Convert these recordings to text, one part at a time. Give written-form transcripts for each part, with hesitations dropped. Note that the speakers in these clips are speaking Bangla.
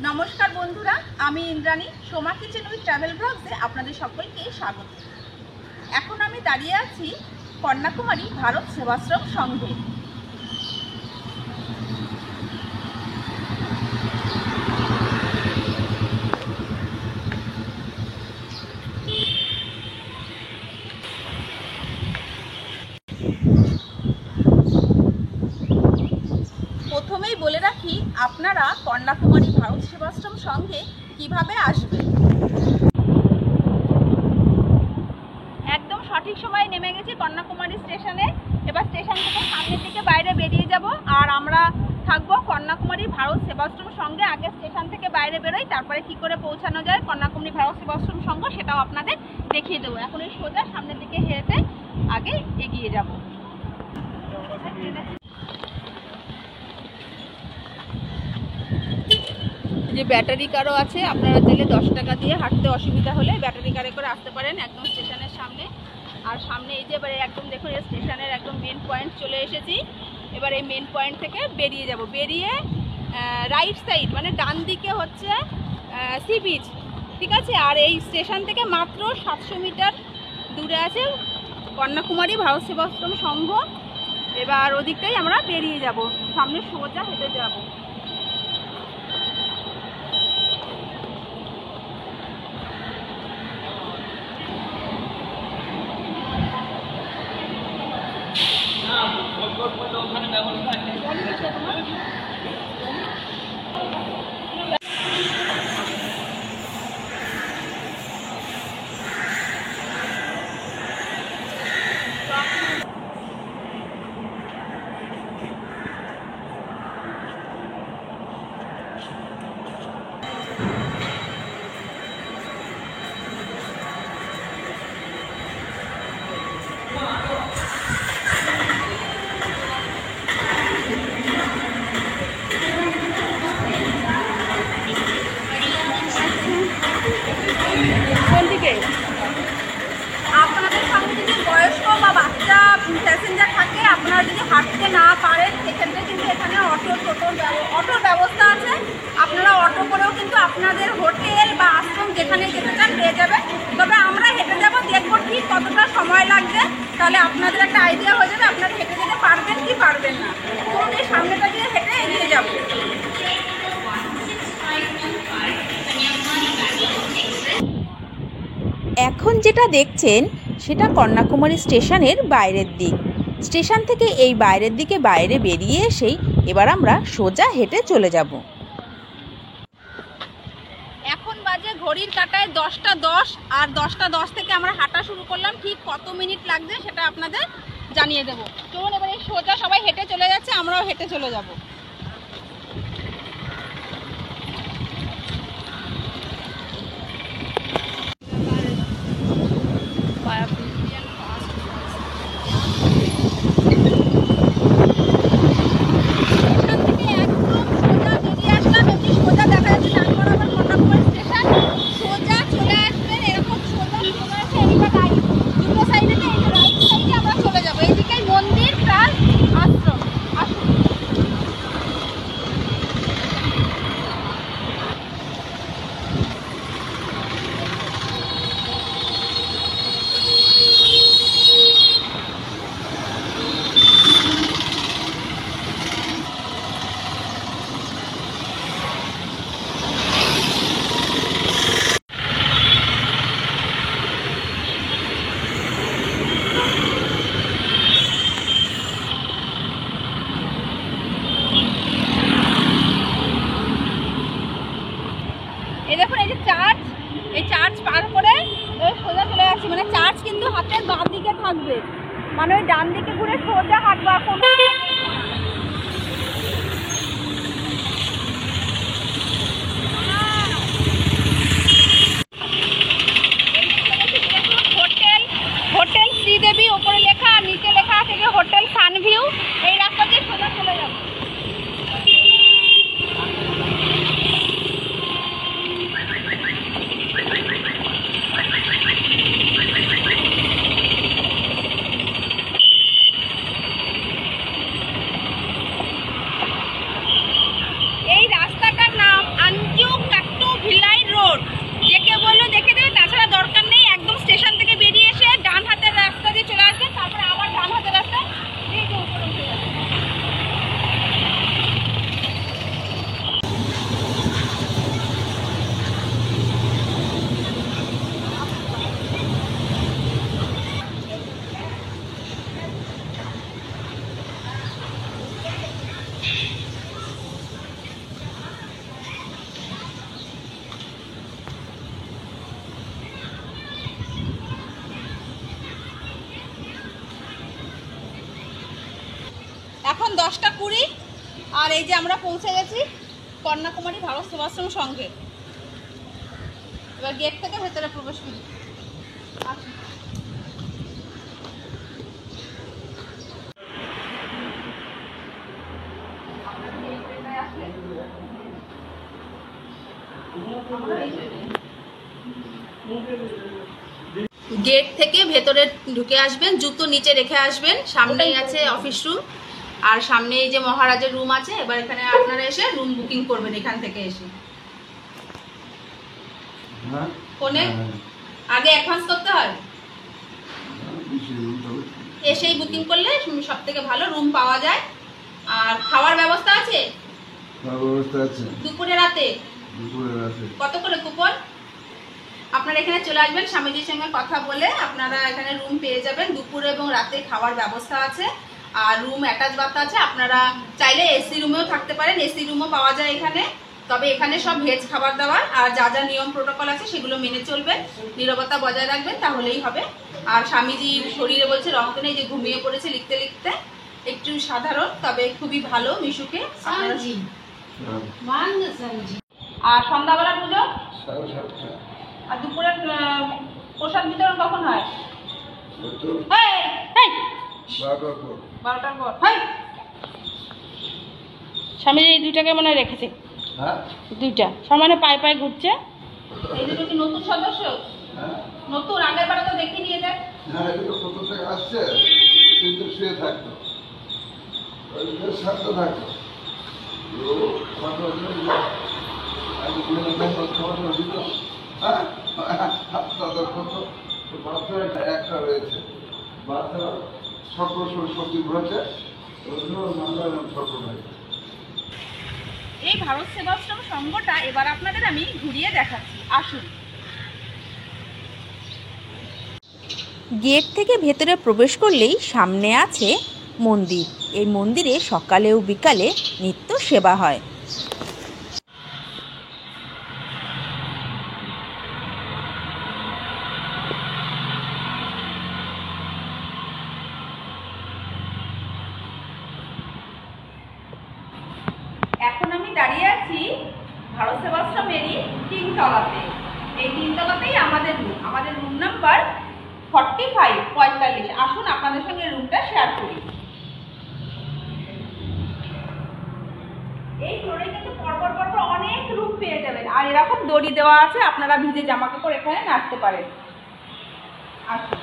নমস্কার বন্ধুরা, আমি Indrani. Soma kitchen with travel ব্লগসে আপনাদের সকলকে স্বাগত। এখন আমি দাঁড়িয়ে আছি কন্যাকুমারী ভারত সেবাশ্রম সংঘে। প্রথমেই বলে রাখি, আপনারা কন্যাকুমারী ভারত সেবাশ্রম সংঘে কিভাবে আসবেন। একদম সঠিক সময়ে নেমে গেছি কন্যাকুমারী স্টেশনে। এবার স্টেশন থেকে সামনের দিকে বাইরে বেরিয়ে যাব, আর আমরা থাকবো কন্যাকুমারী ভারত সেবাশ্রম সংঘে। আগে স্টেশন থেকে বাইরে বেরোই, তারপরে কি করে পৌঁছানো যায় কন্যাকুমারী ভারত সেবাশ্রম সংঘ সেটাও আপনাদের দেখিয়ে দেবো। এখন এই সোজা সামনের দিকে হেঁটে আগে এগিয়ে যাব। যে ব্যাটারি কারও আছে, আপনারা চাইলে 10 টাকা দিয়ে হাঁটতে অসুবিধা হলে ব্যাটারি কারে করে আসতে পারেন একদম স্টেশনের সামনে। আর সামনে এই যে এবারে একদম দেখুন, এই স্টেশনের একদম মেন পয়েন্ট চলে এসেছি। এবার এই মেন পয়েন্ট থেকে বেরিয়ে যাব। বেরিয়ে রাইট সাইড মানে ডান দিকে হচ্ছে সি বিচ, ঠিক আছে। আর এই স্টেশন থেকে মাত্র 700 মিটার দূরে আছে কন্যাকুমারী ভারত সেবাশ্রম সংঘ। এবার ওদিকটাই আমরা বেরিয়ে যাব, সামনে সোজা হেঁটে যাব। আপনাদের সঙ্গে যদি বয়স্ক বা বাচ্চা প্যাসেঞ্জার থাকে, আপনারা যদি হাঁটতে না পারেন, সেক্ষেত্রে কিন্তু এখানে অটোর ব্যবস্থা আছে। আপনারা অটো করেও কিন্তু আপনাদের হোটেল বা আশ্রম যেখানে যেতে চান পেয়ে যাবেন। তবে আমরা হেঁটে যাব, দেখবো ঠিক কতটা সময় লাগবে, তাহলে আপনাদের একটা আইডিয়া হয়ে যাবে আপনারা হেঁটে যেতে পারবেন কি পারবেন না। ধরুন এই সামনেটা দিয়ে হেঁটে এগিয়ে যাব। এখন যেটা দেখছেন সেটা কন্যাকুমারী স্টেশনের বাইরের দিক। স্টেশন থেকে এই বাইরের দিকে বাইরে বেরিয়ে এসেই এবার আমরা সোজা হেঁটে চলে যাব। এখন বাজে ঘড়ির কাঁটায় 10টা 10, আর 10টা 10 থেকে আমরা হাঁটা শুরু করলাম। ঠিক কত মিনিট লাগবে সেটা আপনাদের জানিয়ে দেবো। চলুন এবার এই সোজা সবাই হেঁটে চলে যাচ্ছে, আমরাও হেঁটে চলে যাব। এই দেখুন, এই যে চার্চ, এই চার্চ পার করে সোজা চলে যাচ্ছি। মানে চার্চ কিন্তু হাতের বাঁ দিকে থাকবে, মানে ওই ডান দিকে ঘুরে সোজা হাঁটবা। কোনো হোটেল শ্রীদেবী ওপরে লেখা, নিচে লেখা আছে যে হোটেল সানভিউ। এই রাস্তা দিয়ে সোজা চলে যাবো। এখন 10টা 20 আর এই যে আমরা পৌঁছে গেছি কন্যাকুমারী ভারত সেবাশ্রম সংঘে। এবার গেট থেকে ভেতরে প্রবেশ করি। আসুন। গেট থেকে ভেতরে ঢুকে আসবেন, জুতো নিচে রেখে আসবেন। সামনেই আছে অফিস রুম, আর সামনে এই যে মহারাজের রুম আছে। এবার এখানে আপনারা এসে রুম বুকিং করবেন এখান থেকে এসে। ফোনে আগে অ্যাডভান্স করতে হয়, এসেই বুকিং করলে সব থেকে ভালো রুম পাওয়া যায়। আর খাওয়ার ব্যবস্থা আছে, দুপুরে রাতে কত করে কুপন? আপনারা এখানে চলে আসবেন, স্বামীজির সঙ্গে কথা বলে আপনারা এখানে রুম পেয়ে যাবেন। দুপুরে এবং রাতে খাওয়ার ব্যবস্থা আছে, আর রুম অ্যাটাচ বাথ আছে। আপনারা চাইলে এসি রুমেও থাকতে পারেন, এসি রুমও পাওয়া যায় এখানে। তবে এখানে সব ভেজ খাবার দাবার, আর যা যা নিয়ম প্রোটোকল আছে সেগুলো মেনে চলবেন, নীরবতা বজায় রাখবেন, তাহলেই হবে। আর স্বামীজি শরীরে বলছে রক্ত নেই, যে ঘুমিয়ে পড়েছে লিখতে লিখতে, একটু সাধারণ তবে খুবই ভালো মিশুকে। আর সন্ধ্যাবেলা পুজো, আর দুপুরে প্রসাদ বিতরণ কখন হয়? 12টার পর। স্বামীজি এই 2টাকে মনে হয় রেখেছে, 2টা সমানে পায়ে পায়ে ঘুরছে। এই দুটো কি নতুন সদস্য? নতুন, আগের বার তো দেখি নিয়ে দেখ। আসছে কিন্তু শুয়ে থাকতো, শান্ত থাকতো। একটা রয়েছে বাচ্চারা সকল সবজি ঘুরেছে, এই ভারত সেবাশ্রম সংঘটা এবার আপনাদের আমি ঘুরিয়ে দেখাচ্ছি, আসুন। গেট থেকে ভেতরে প্রবেশ করলেই সামনে আছে মন্দির। এই মন্দিরে সকালে ও বিকালে নিত্য সেবা হয়। এখন আমি দাঁড়িয়ে আছি ভারত সেবাশ্রমেরই 3 তলাতে। এই 3 তলাতেই আমাদের রুম নাম্বার 45। আসুন আপনাদের সঙ্গে রুমটা শেয়ার করি। এই ফ্লোরে কিন্তু পরপর অনেক রুম পেয়ে যাবেন, আর এরকম দড়ি দেওয়া আছে, আপনারা ভিজে জামা কাপড় এখানে নাড়তে পারেন। আসুন।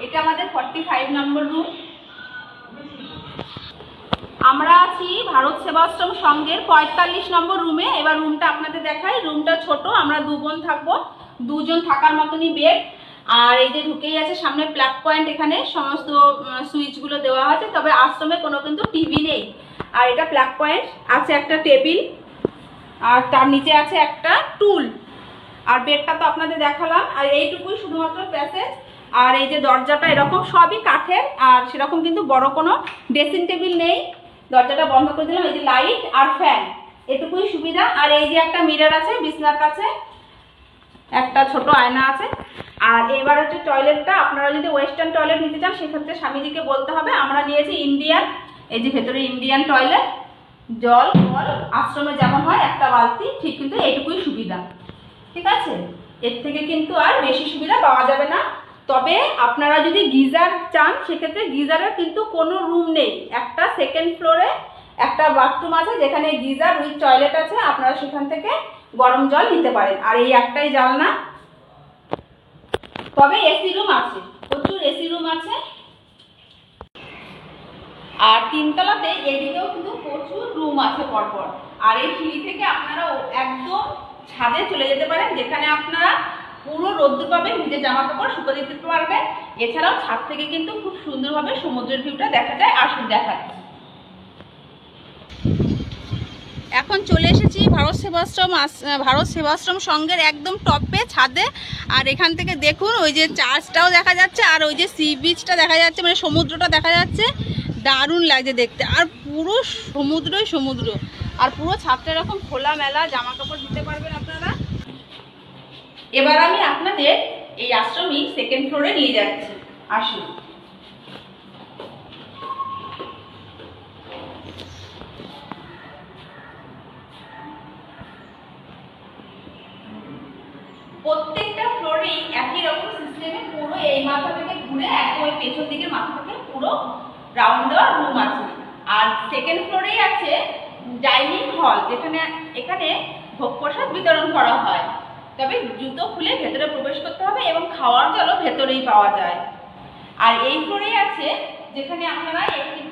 এটা আমাদের 45 নম্বর রুম। আমরা আছি ভারত সেবাশ্রম সংঘের 45 নম্বর রুমে। এবার রুমটা আপনাদের দেখাই। রুমটা ছোট, আমরা 2 বোন থাকবো, 2 জন থাকার মতনই বেড। আর এই যে ঢুকেই আছে সামনে প্লাগ পয়েন্ট, এখানে সমস্ত সুইচগুলো দেওয়া আছে। তবে আশ্রমে কোনো কিন্তু টিভি নেই। আর এটা প্লাগ পয়েন্ট, আছে একটা টেবিল, আর তার নিচে আছে একটা টুল। আর বেডটা তো আপনাদের দেখালাম। আর এইটুকুই শুধুমাত্র প্যাসেজ। আর এই যে দরজাটা এরকম সবই কাঠের, আর সেরকম কিন্তু বড় কোনো ড্রেসিং টেবিল নেই। দরজাটা বন্ধ করে দিলাম, এই যে লাইট আর ফ্যান, এটুকুই সুবিধা। আর এই যে একটা মিরর আছে বিছনার কাছে, একটা ছোট আয়না আছে। আর এবার হচ্ছে টয়লেটটা, আপনারা যদি ওয়েস্টার্ন টয়লেট নিতে চান সেক্ষেত্রে স্বামীজিকে বলতে হবে। আমরা নিয়েছি ইন্ডিয়ান। এই যে ভেতরে ইন্ডিয়ান টয়লেট, জল আশ্রমে যেমন হয় একটা বালতি, ঠিক কিন্তু এইটুকুই সুবিধা। ঠিক আছে, এর থেকে কিন্তু আর বেশি সুবিধা পাওয়া যাবে না। তবে আপনারা যদি গিজার চান সেক্ষেত্রে গিজারের কিন্তু কোনো রুম নেই। একটা সেকেন্ড ফ্লোরে একটা বাথরুম আছে যেখানে গিজার উইথ টয়লেট আছে, আপনারা সেখান থেকে গরম জল নিতে পারেন। আর এই একটাই জানলা। তবে এসি রুম আছে, প্রচুর এসি রুম আছে। আর 3 তলাতে এদিকেও কিন্তু প্রচুর রুম আছে পরপর। আর এই সিঁড়ি থেকে আপনারা একদম ছাদে চলে যেতে পারেন, যেখানে আপনারা পুরো রোদ্দুর পাবেন, নিজের জামা কাপড় শুকো দিতে পারবেন। এছাড়াও ছাদ থেকে কিন্তু খুব সুন্দরভাবে সমুদ্রের ভিউটা দেখা যায়। আসুন দেখাচ্ছি। এখন চলে এসেছি ভারত সেবাশ্রম সংঘের একদম টপে ছাদে। আর এখান থেকে দেখুন ওই যে চার্চটাও দেখা যাচ্ছে, আর ওই যে সি বিচটা দেখা যাচ্ছে, মানে সমুদ্রটা দেখা যাচ্ছে। দারুণ লাগছে দেখতে, আর পুরো সমুদ্রই সমুদ্র, আর পুরো ছাদটা এরকম খোলামেলা, জামা কাপড় দিতে পারবেন আপনারা। এবার আমি আপনাদের এই আশ্রমই সেকেন্ড ফ্লোরে নিয়ে যাচ্ছি। আসুন। প্রত্যেকটা ফ্লোরেই একই রকম সিস্টেমে পুরো এই মাথা থেকে ঘুরে একদম ওই পেছন দিকের মাথা থেকে পুরো রাউন্ড দেওয়া রুম আছে। আর সেকেন্ড ফ্লোরেই আছে ডাইনিং হল, এখানে ভোগ প্রসাদ বিতরণ করা হয়। তবে জুতো খুলে ভেতরে প্রবেশ করতে হবে এবং খাওয়ার জলও ভেতরেই পাওয়া যায়। আর এই ফ্লোরেই আছে যেখানে আপনারা একটি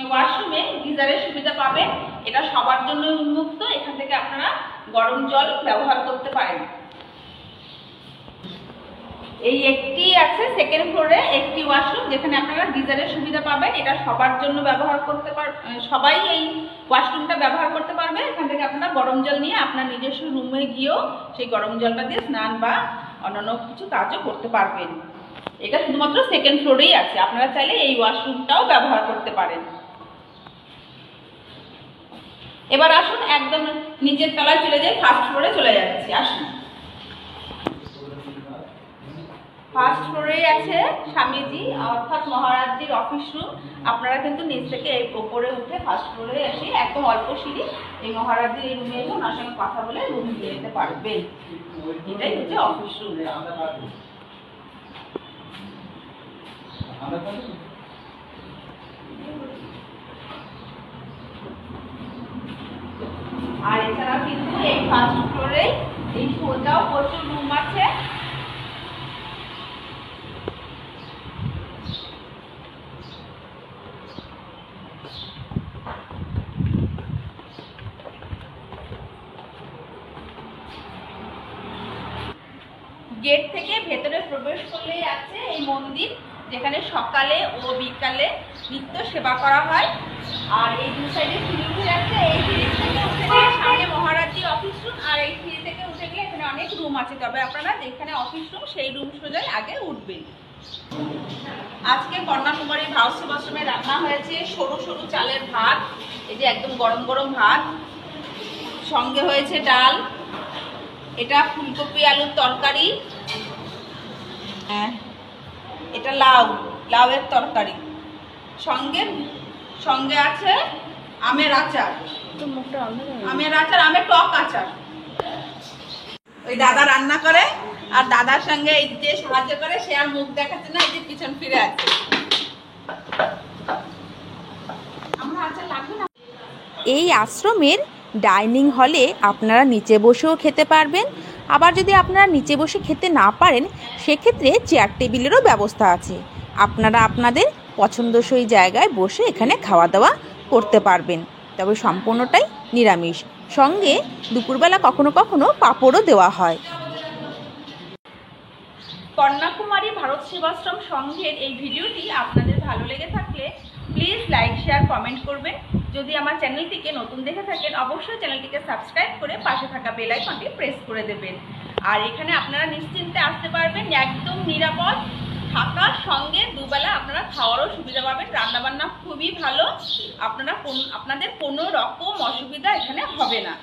ওয়াশরুমে গিজারের সুবিধা পাবেন। এটা সবার জন্য উন্মুক্ত, এখান থেকে আপনারা গরম জল ব্যবহার করতে পারেন। এই একটি আছে সেকেন্ড ফ্লোরে একটি ওয়াশরুম, যেখানে আপনারা গিজারের সুবিধা পাবেন। এটা সবার জন্য ব্যবহার করতে সবাই এই ওয়াশরুমটা ব্যবহার করতে পারবে। এখান থেকে আপনারা গরম জল নিয়ে আপনার নিজস্ব রুমে গিয়েও সেই গরম জলটা দিয়ে স্নান বা অন্যান্য কিছু কাজও করতে পারবেন। এটা শুধুমাত্র সেকেন্ড ফ্লোরেই আছে, আপনারা চাইলে এই ওয়াশরুমটাও ব্যবহার করতে পারেন। এবার আসুন একদম নিচের তলায় চলে যাই, ফার্স্ট ফ্লোরে চলে যাচ্ছি। আসুন। ফার্স্ট ফ্লোরে আছে স্বামীজি অর্থাৎ মহারাজজির অফিস রুম। আপনারা কিন্তু নিচ থেকে এই উপরে উঠে ফার্স্ট ফ্লোরে এসে একদম অল্প সিঁড়ি এই মহারাজজির এই রুমে এসে ওনার সঙ্গে কথা বলে রুম দিয়ে যেতে পারবেন। এটাই হচ্ছে অফিস রুম। আর এছাড়া কিন্তু এই ফার্স্ট ফ্লোরে এই সোজাও প্রচুর রুম আছে। গেট থেকে ভেতরে প্রবেশ করলেই আছে এই মন্দির, যেখানে সকালে ও বিকালে নিত্য সেবা করা হয়। আর এই দু সাইডে সিঁড়ি উঠে যাচ্ছে, এই সিঁড়ি থেকে উঠে গেলে সামনে মহারাজজি অফিস রুম, আর এই সিঁড়ি থেকে উঠে গেলে এখানে অনেক রুম আছে। তবে আপনারা যেখানে অফিস রুম সেই রুম সোজাই আগে উঠবেন। আজকে কন্যাকুমারী ভারত সেবাশ্রমে রান্না হয়েছে সরু সরু চালের ভাত, এই যে একদম গরম গরম ভাত, সঙ্গে হয়েছে ডাল, এটা ফুলকপি আলুর তরকারি, এটা লাউয়ের তরকারি, সঙ্গে আছে আমের আচার, আমের টক আচার। ওই দাদা রান্না করে, আর দাদার সঙ্গে এই যে সাহায্য করে সে আর মুখ দেখাচ্ছে না, এই যে পিছন ফিরে আছে। আমার আচার লাগবে না। এই আশ্রমের ডাইনিং হলে আপনারা নিচে বসেও খেতে পারবেন। আবার যদি আপনারা নিচে বসে খেতে না পারেন, সেক্ষেত্রে চেয়ার টেবিলেরও ব্যবস্থা আছে। আপনারা আপনাদের পছন্দসই জায়গায় বসে এখানে খাওয়া দাওয়া করতে পারবেন। তবে সম্পূর্ণটাই নিরামিষ, সঙ্গে দুপুরবেলা কখনো কখনো পাঁপড়ও দেওয়া হয়। কন্যাকুমারী ভারত সেবাশ্রম সংঘের এই ভিডিওটি আপনাদের ভালো লেগে থাকলে প্লিজ লাইক শেয়ার কমেন্ট করবেন। যদি আমার চ্যানেলটিকে নতুন দেখে থাকেন অবশ্যই চ্যানেলটিকে সাবস্ক্রাইব করে পাশে থাকা বেল আইকনটি প্রেস করে দেবেন। আর এখানে আপনারা নিশ্চিন্তে আসতে পারবেন, একদম নিরাপদ, থাকার সঙ্গে দুবেলা আপনারা খাওয়ারও সুবিধা পাবেন। রান্নাবান্না খুবই ভালো, আপনাদের কোনো রকম অসুবিধা এখানে হবে না।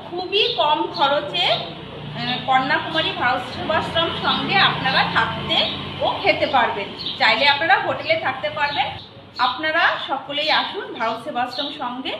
খুবই কম খরচে কন্যাকুমারী ভারত সেবাশ্রম সঙ্গে আপনারা থাকতে ও খেতে পারবেন। চাইলে আপনারা হোটেলে থাকতে পারবেন। আপনারা সকলেই আসুন ভারত সেবাশ্রম সঙ্গে।